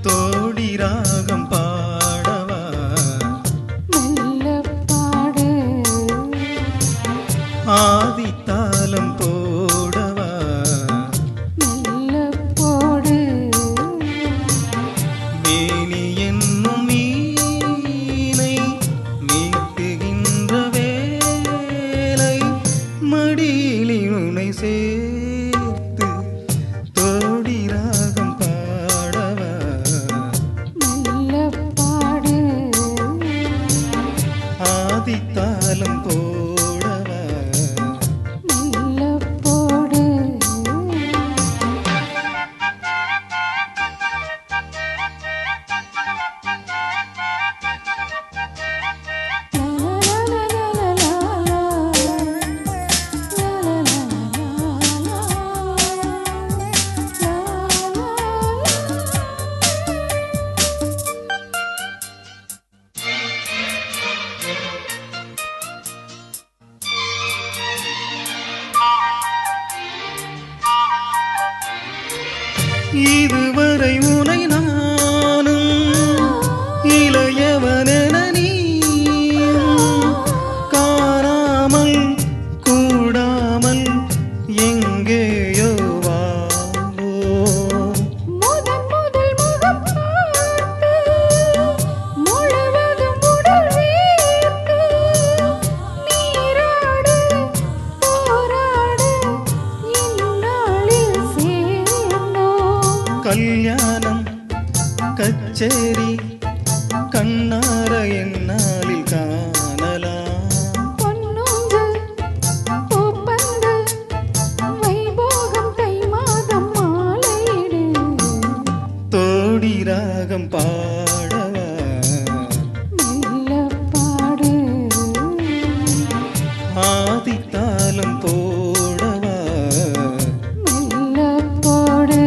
தோடி ராகம் பாடவா மெல்ல பாடு ஆதித்தாளம் போடவா மெல்ல போடு மேனி என்னும் மீனை மீட்டுகின்ற வேலை மடியிலே உனை சேர்த்து தோடி ராகம் பாடவா மெல்ல பாடு ஆதித்தாளம் போடவா மெல்ல போடு இதுவரை உனை நானும் இளையவனென நீயும் காணாமல் கூடாமல் எங்கேயோ வாழ்ந்தோம். முதல் முதல் முகம் பார்த்து முழுவதும் உடல் வீர்த்து நீராடு போராடு இந்நாளில் சேர்ந்தோம். கல்யாணம் கச்சேரி கண்ணார என்னாலில் காணலாம். பொன்னூஞ்சு பூப்பந்து வைபோகம் தை மாதம் மாலையிடு தோடி ராகம் பாடவா மெல்ல பாடு ஆதித்தாளம் போடவா மெல்ல போடு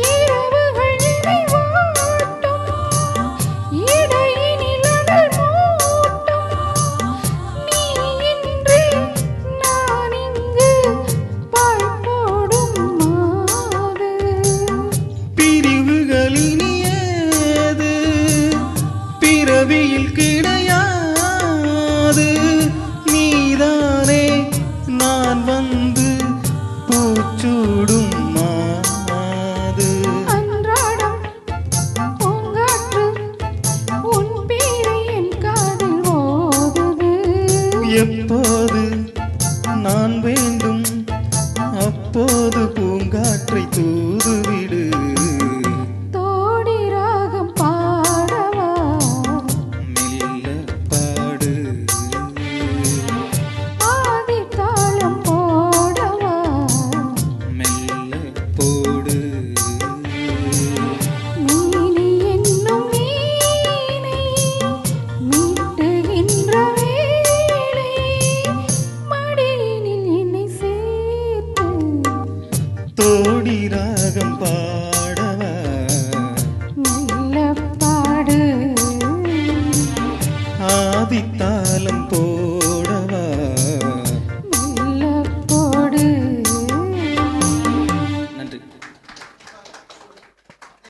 இரவுகள் நிறைவாட்டும் இடையினில் அனல் மூட்டும் நீ இன்றி நான் இங்கு பாய் போடும் மாது பிரிவுகள் இனியேது பிறவியில் கிடையாது. நீதானே நான் வந்து பூச்சூடும் மாது. அன்றாடம் பூங்காற்று உன் பேரை என் காதில் ஓதுது எப்போ